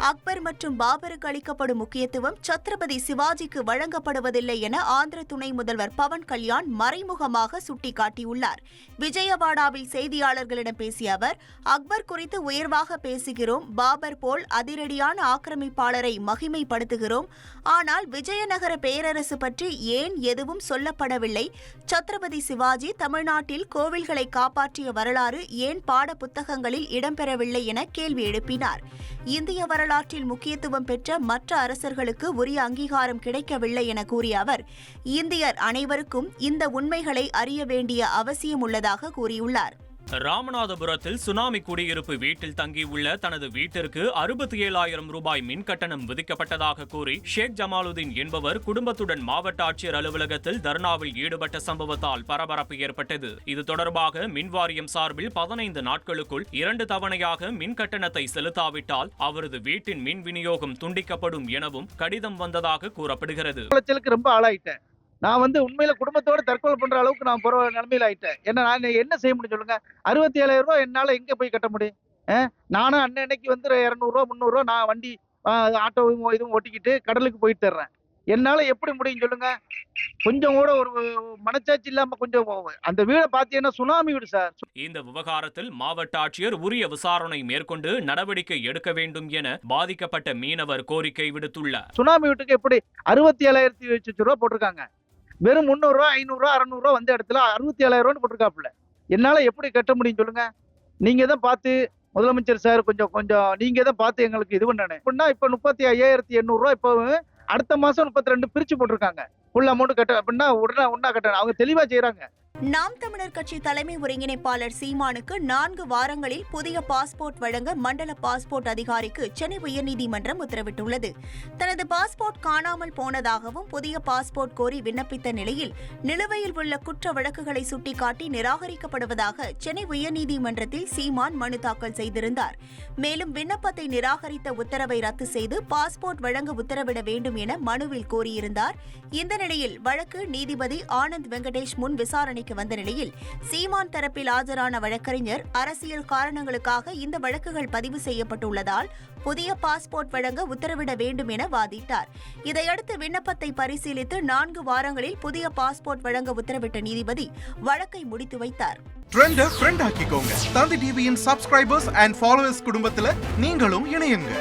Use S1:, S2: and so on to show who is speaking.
S1: அக்பர் மற்றும் பாபருக்கு அளிக்கப்படும் முக்கியத்துவம் சத்ரபதி சிவாஜிக்கு வழங்கப்படுவதில்லை என ஆந்திர துணை முதல்வர் பவன் கல்யாண் மறைமுகமாக சுட்டிக்காட்டியுள்ளார். விஜயவாடாவில் செய்தியாளர்களிடம் பேசிய அவர், அக்பர் குறித்து உயர்வாக பேசுகிறோம், பாபர் போல் அதிரடியான ஆக்கிரமிப்பாளரை மகிமைப்படுத்துகிறோம். ஆனால் விஜயநகர பேரரசு பற்றி ஏன் எதுவும் சொல்லப்படவில்லை? சத்ரபதி சிவாஜி தமிழ்நாட்டில் கோவில்களை காப்பாற்றிய வரலாறு ஏன் பாட புத்தகங்களில் இடம்பெறவில்லை என கேள்வி எழுப்பினார். இந்திய வரலாற்றில் முக்கியத்துவம் பெற்ற மற்ற அரசர்களுக்கு உரிய அங்கீகாரம் கிடைக்கவில்லை என கூறிய அவர், இந்தியர் அனைவருக்கும் இந்த உண்மைகளை அறிய வேண்டிய அவசியம் உள்ளதாக கூறியுள்ளார்.
S2: ராமநாதபுரத்தில் சுனாமி குடியிருப்பு வீட்டில் தங்கியுள்ள தனது வீட்டிற்கு 67,000 ரூபாய் மின் கட்டணம் விதிக்கப்பட்டதாக கூறி ஷேக் ஜமாலுதீன் என்பவர் குடும்பத்துடன் மாவட்ட ஆட்சியர் அலுவலகத்தில் தர்ணாவில் ஈடுபட்ட சம்பவத்தால் பரபரப்பு ஏற்பட்டது. இது தொடர்பாக மின்வாரியம் சார்பில் 15 நாட்களுக்குள் 2 தவணையாக மின் கட்டணத்தை செலுத்தாவிட்டால் அவரது வீட்டின் மின் விநியோகம் துண்டிக்கப்படும் எனவும் கடிதம் வந்ததாக கூறப்படுகிறது.
S3: நான் உண்மையில குடும்பத்தோட தற்கொலை பண்ற அளவுக்கு நான் போற நிலைமையில ஆயிட்டேன். நான் என்ன செய்ய முடியும் சொல்லுங்க? 67,000 ரூபாய் என்னால எங்க போய் கட்ட முடியும்? நானும் அன்னைக்கு 200 ரூபா 300 ரூபா நான் வண்டி ஆட்டோ இதுவும் ஓட்டிக்கிட்டு கடலுக்கு போயிட்டு தர்றேன். என்னால எப்படி முடியும் சொல்லுங்க? கொஞ்சம் கூட ஒரு மனச்சாட்சி இல்லாம கொஞ்சம் அந்த வீடை பாத்தீங்கன்னா சுனாமி வீடு சார்.
S2: இந்த விவகாரத்தில் மாவட்ட ஆட்சியர் உரிய விசாரணை மேற்கொண்டு நடவடிக்கை எடுக்க வேண்டும் என பாதிக்கப்பட்ட மீனவர் கோரிக்கை விடுத்துள்ளார்.
S3: சுனாமி வீட்டுக்கு எப்படி 67,000 ரூபாய் போட்டிருக்காங்க? வெறும் 300 ரூபா 500 ரூபா 600 ரூபா வந்த இடத்துல 67,000 ரூபான்னு போட்டிருக்காப்புல. என்னால எப்படி கட்ட முடியும் சொல்லுங்க? நீங்க தான் பார்த்து முதலமைச்சர் சார் கொஞ்சம் நீங்க தான் பார்த்து எங்களுக்கு இது பண்ணணும். இப்ப 35,800 ரூபாய் இப்போ அடுத்த மாசம் 32 பிரிச்சு போட்டிருக்காங்க. ஃபுல் அமௌண்ட் கட்ட அப்படின்னா உடனே கட்டணும். அவங்க தெளிவா செய்யறாங்க.
S1: நாம் தமிழர் கட்சி தலைமை ஒருங்கிணைப்பாளர் சீமானுக்கு 4 வாரங்களில் புதிய பாஸ்போர்ட் வழங்க மண்டல பாஸ்போர்ட் அதிகாரிக்கு சென்னை உயர்நீதிமன்றம் உத்தரவிட்டுள்ளது. தனது பாஸ்போர்ட் காணாமல் போனதாகவும் புதிய பாஸ்போர்ட் கோரி விண்ணப்பித்த நிலையில் நிலுவையில் உள்ள குற்ற வழக்குகளை சுட்டிக்காட்டி நிராகரிக்கப்படுவதாக சென்னை உயர்நீதிமன்றத்தில் சீமான் மனு தாக்கல் செய்திருந்தார். மேலும் விண்ணப்பத்தை நிராகரித்த உத்தரவை ரத்து செய்து பாஸ்போர்ட் வழங்க உத்தரவிட வேண்டும் என மனுவில் கோரியிருந்தார். இந்த நிலையில் வழக்கு நீதிபதி ஆனந்த் வெங்கடேஷ் முன் விசாரணை வந்த நிலையில் சீமான் தரப்பில் ஆஜரான வழக்கறிஞர் அரசியல் காரணங்களுக்காக இந்த வழக்குகள் பதிவு செய்யப்பட்டுள்ளதால் புதிய பாஸ்போர்ட் வழங்க உத்தரவிட வேண்டும் என வாதிட்டார். இதையடுத்து விண்ணப்பத்தை பரிசீலித்து 4 வாரங்களில் புதிய பாஸ்போர்ட் வழங்க உத்தரவிட்ட நீதிபதி வழக்கை முடித்து வைத்தார்.
S4: ஃப்ரெண்ட் ஆக்கிக்கோங்க. தந்தி டிவியின் சப்ஸ்கிரைபர்ஸ் அண்ட் ஃபாலோவர்ஸ் குடும்பத்துல நீங்களும் இணையுங்க.